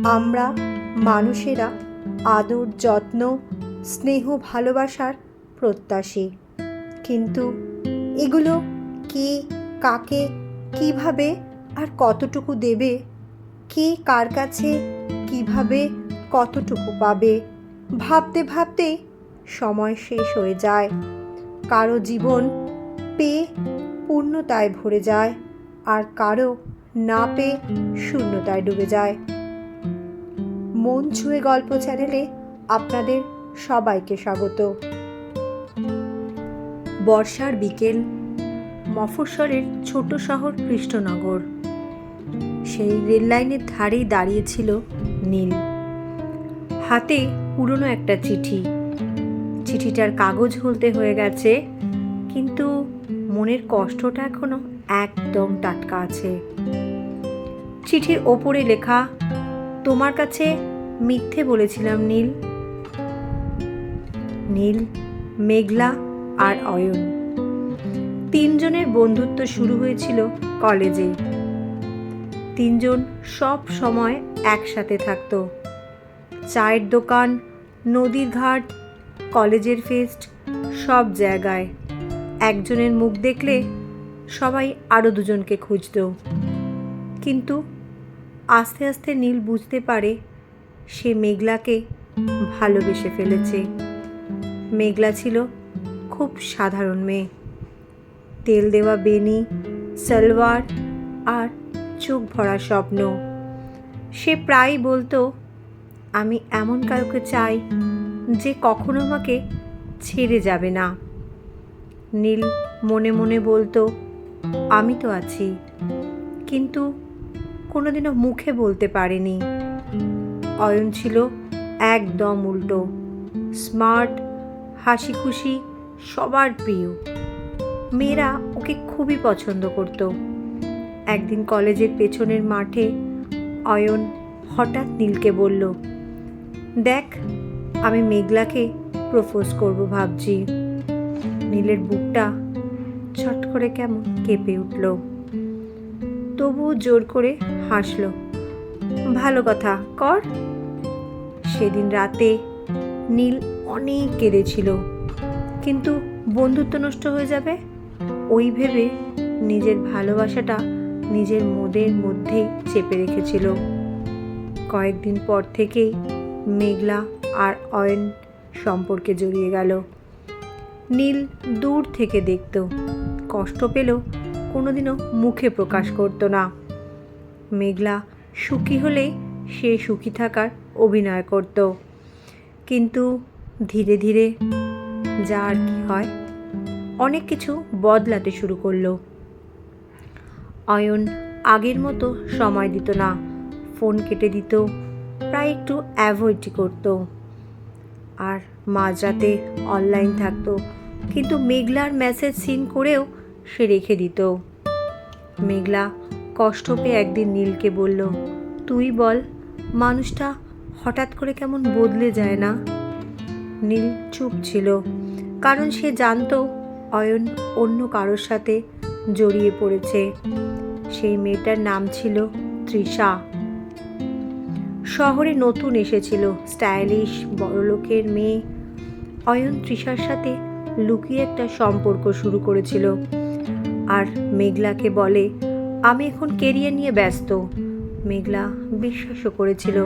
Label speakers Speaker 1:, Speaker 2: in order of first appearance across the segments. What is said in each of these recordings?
Speaker 1: আমরা মানুষেরা আদর, যত্ন, স্নেহ, ভালোবাসার প্রত্যাশী, কিন্তু এগুলো কে কাকে কিভাবে আর কতটুকু দেবে, কে কার কাছে কিভাবে কতটুকু পাবে, ভাবতে ভাবতেই সময় শেষ হয়ে যায়। কারো জীবন পেয়ে পূর্ণতায় ভরে যায়, আর কারো না পেয়ে শূন্যতায় ডুবে যায়। মন ছুঁয়ে গল্প চ্যানেলে আপনাদের সবাইকে স্বাগত। বর্ষার বিকেল, মফস্বলের ছোট শহর কৃষ্ণনগর। সেই রেললাইনের ধারেই দাঁড়িয়েছিল নীল। হাতে পুরনো একটা চিঠি। চিঠিটার কাগজ হলতে হয়ে গেছে, কিন্তু মনের কষ্টটা এখনো একদম টাটকা আছে। চিঠির ওপরে লেখা, তোমার কাছে মিথ্যে বলেছিলাম নীল। নীল, মেঘলা আর অয়ন, তিনজনের বন্ধুত্ব শুরু হয়েছিল কলেজে। তিনজন সব সময় একসাথে থাকতো। চায়ের দোকান, নদীর ঘাট, কলেজের ফেস্ট, সব জায়গায় একজনের মুখ দেখলে সবাই আরও দুজনকে খুঁজত। কিন্তু আস্তে আস্তে নীল বুঝতে পারে সে মেঘলাকে ভালোবেসে ফেলেছে। মেঘলা ছিল খুব সাধারণ মেয়ে। তেল দেওয়া বেনি, সালোয়ার আর চোখ ভরা স্বপ্ন। সে প্রায়ই বলতো, আমি এমন কাউকে চাই যে কখনো আমাকে ছেড়ে যাবে না। নীল মনে মনে বলতো, আমি তো আছি, কিন্তু কোনোদিনও মুখে বলতে পারেনি। অয়ন ছিল একদম উল্টো, স্মার্ট, হাসি খুশি, সবার প্রিয়। মেয়েরা ওকে খুবই পছন্দ করত। একদিন কলেজের পেছনের মাঠে অয়ন হঠাৎ নীলকে বলল, দেখ, আমি মেঘলাকে প্রপোজ করব ভাবছি। নীলের বুকটা ছট করে কেমন কেঁপে উঠল, তবুও জোর করে হাসল। ভালো কথা, কর। সেদিন রাতে নীল অনেক কেঁদেছিল, কিন্তু বন্ধুত্ব নষ্ট হয়ে যাবে ওই ভেবে নিজের ভালোবাসাটা নিজের মনের মধ্যেই চেপে রেখেছিল। কয়েকদিন পর থেকেই মেঘলা আর অয়ন সম্পর্কে জড়িয়ে গেল। নীল দূর থেকে দেখত, কষ্ট পেলেও কোনোদিনও মুখে প্রকাশ করত না। মেঘলা সুখী হলে সে সুখী থাকার অভিনয় করত, কিন্তু ধীরে ধীরে যা আর কি হয়, অনেক কিছু বদলাতে শুরু করলো। অয়ন আগের মতো সময় দিত না, ফোন কেটে দিত, প্রায় একটু অ্যাভয়েডই করত। আর মাঝরাতে অনলাইন থাকতো, কিন্তু মেঘলার মেসেজ সিন করেও সে রেখে দিত। মেঘলা কষ্ট পেয়ে একদিন নীলকে বলল, তুই বল, মানুষটা হঠাৎ করে কেমন বদলে যায় না? নীল চুপ ছিল, কারণ সে জানতো অয়ন অন্য কারোর সাথে জড়িয়ে পড়েছে। সেই মেয়েটার নাম ছিল তৃষা। শহরে নতুন এসেছিল, স্টাইলিশ, বড়লোকের মেয়ে। অয়ন তৃষার সাথে লুকিয়ে একটা সম্পর্ক শুরু করেছিল, আর মেঘলাকে বলে, আমি এখন কেরিয়ার নিয়ে ব্যস্ত। মেঘলা বিশ্বাসও করেছিল,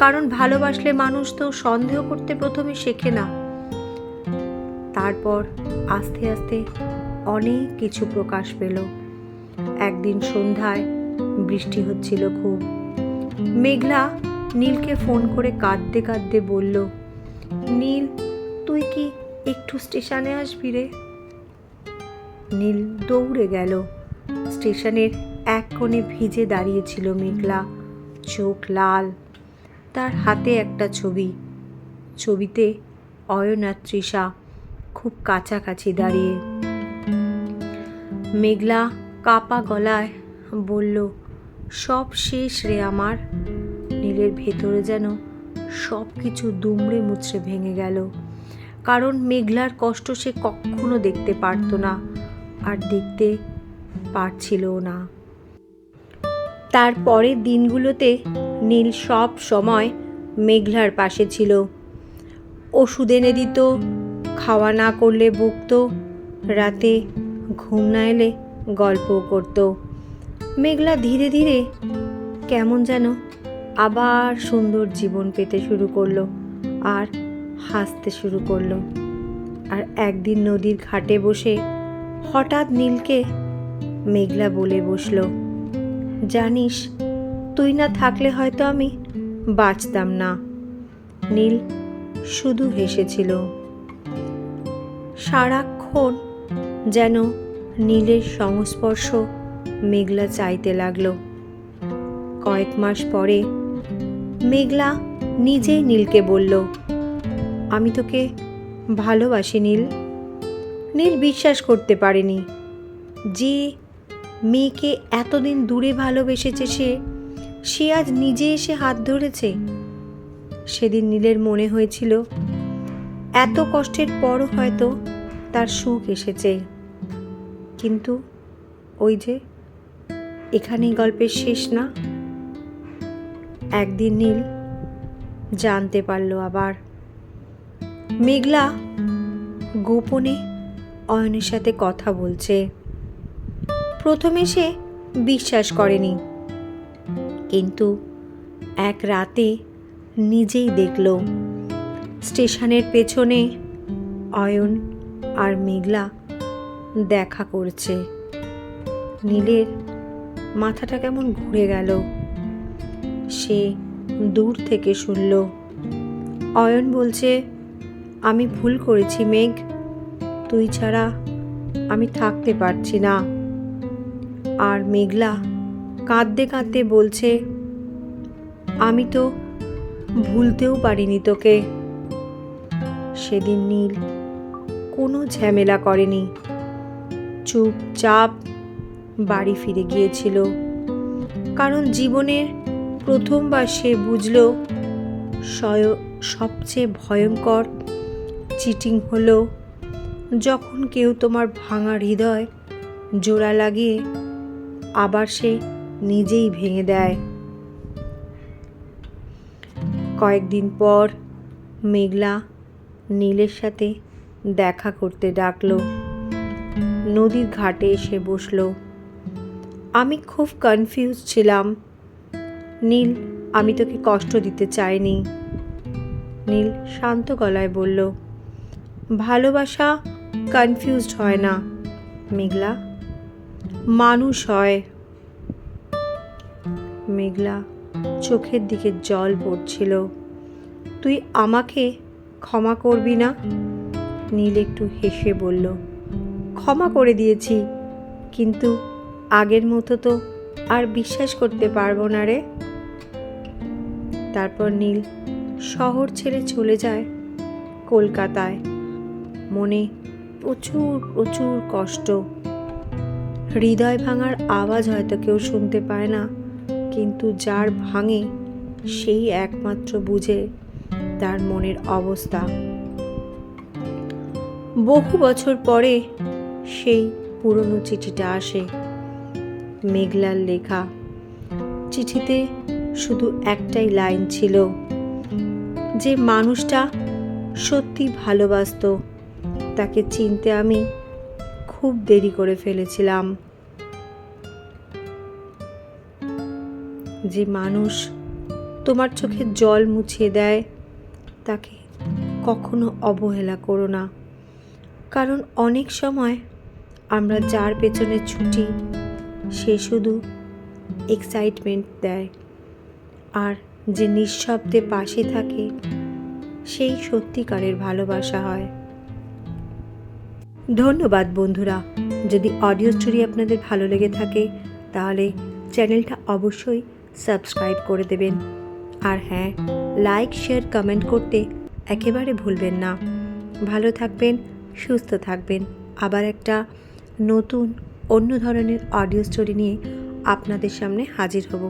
Speaker 1: কারণ ভালোবাসলে মানুষ তো সন্দেহ করতে প্রথমে শেখে না। তারপর আস্তে আস্তে অনেক কিছু প্রকাশ পেল। একদিন সন্ধ্যায় বৃষ্টি হচ্ছিল খুব। মেঘলা নীলকে ফোন করে কাঁদতে কাঁদতে বলল, নীল, তুই কি একটু স্টেশনে আসবি রে? নীল দৌড়ে গেল। স্টেশনের এক কোণে ভিজে দাঁড়িয়েছিল মেঘলা, চোখ লাল। তার হাতে একটা ছবি। ছবিতে অয়ন আর তৃষা খুব কাছাকাছি দাঁড়িয়ে। মেঘলা কাপা গলায় বলল, সব শেষ রে আমার। নীলের ভেতরে যেন সব কিছু দুমড়ে মুচড়ে ভেঙে গেল, কারণ মেঘলার কষ্ট সে কখনো দেখতে পারত না, আর দেখতে পারছিলও না। তার পরের দিনগুলোতে নীল সব সময় মেঘলার পাশে ছিল। ওষুধ এনে দিত, খাওয়া না করলে বকতো, রাতে ঘুম না এলে গল্পও করত। মেঘলা ধীরে ধীরে কেমন যেন আবার সুন্দর জীবন পেতে শুরু করলো আর হাসতে শুরু করলো। আর একদিন নদীর ঘাটে বসে হঠাৎ নীলকে মেঘলা বলে বসলো, জানিস, তুই না থাকলে হয়তো আমি বাঁচতাম না। নীল শুধু হেসেছিল। সারাক্ষণ যেন নীলের সংস্পর্শ মেঘলা চাইতে লাগলো। কয়েক মাস পরে মেঘলা নিজেই নীলকে বলল, আমি তোকে ভালোবাসি নীল। নীল বিশ্বাস করতে পারেনি যে মেয়েকে এতদিন দূরে ভালোবেসেছে সে আজ নিজে এসে হাত ধরেছে। সেদিন নীলের মনে হয়েছিল এত কষ্টের পরও হয়তো তার সুখ এসেছে। কিন্তু ওই যে, এখানেই গল্পের শেষ না। একদিন নীল জানতে পারল আবার মেঘলা গোপনে অয়নের সাথে কথা বলছে। প্রথমে সে বিশ্বাস করেনি, কিন্তু এক রাতে নিজেই দেখল স্টেশনের পেছনে অয়ন আর মেঘলা দেখা করছে। নীলের মাথাটা কেমন ঘুরে গেল। সে দূর থেকে শুনল অয়ন বলছে, আমি ভুল করেছি মেঘ, তুই ছাড়া আমি থাকতে পারছি না। আর মেঘলা কাঁদতে কাঁদতে বলছে, আমি তো ভুলতেও পারিনি তোকে। সেদিন নীল কোনো ঝামেলা করেনি, চুপচাপ বাড়ি ফিরে গিয়েছিল। কারণ জীবনের প্রথমবার সে বুঝল সবচেয়ে ভয়ঙ্কর চিটিং হলো যখন কেউ তোমার ভাঙা হৃদয় জোড়া লাগিয়ে আবার সে নিজেই ভেঙে দেয়। কয়েকদিন পর মেঘলা নীলের সাথে দেখা করতে ডাকলো। নদীর ঘাটে এসে বসলো। আমি খুব কনফিউজ ছিলাম নীল, আমি তোকে কষ্ট দিতে চাইনি। নীল শান্ত গলায় বলল, ভালোবাসা কনফিউজড হয় না মেঘলা, মানুষ হয়। মেঘলা চোখের দিকে জল পড়ছিল। তুই আমাকে ক্ষমা করবি না? নীল একটু হেসে বলল, ক্ষমা করে দিয়েছি, কিন্তু আগের মতো তো আর বিশ্বাস করতে পারবো না রে। তারপর নীল শহর ছেড়ে চলে যায় কলকাতায়। মনে প্রচুর প্রচুর কষ্ট। হৃদয় ভাঙার আওয়াজ হয়তো কেউ শুনতে পায় না, কিন্তু যার ভাঙে সেই একমাত্র বুঝে তার মনের অবস্থা। বহু বছর পরে সেই পুরনো চিঠিটা আসে, মেঘলার লেখা। চিঠিতে শুধু একটাই লাইন ছিল, যে মানুষটা সত্যি ভালোবাসতো তাকে চিনতে আমি খুব দেরি করে ফেলেছিলাম। যে মানুষ তোমার চোখে জল মুছিয়ে দেয় তাকে কখনো অবহেলা করো না, কারণ অনেক সময় আমরা যার পেছনে ছুটি সে শুধু এক্সাইটমেন্ট দেয়, আর যে নিঃশব্দে পাশে থাকে সেই সত্যিকারের ভালোবাসা হয়। ধন্যবাদ বন্ধুরা। যদি অডিও স্টোরি আপনাদের ভালো লেগে থাকে তাহলে চ্যানেলটা অবশ্যই সাবস্ক্রাইব করে দেবেন। আর হ্যাঁ, লাইক, শেয়ার, কমেন্ট করতে একেবারে ভুলবেন না। ভালো থাকবেন, সুস্থ থাকবেন। আবার একটা নতুন অন্য ধরনের অডিও স্টোরি নিয়ে আপনাদের সামনে হাজির হব।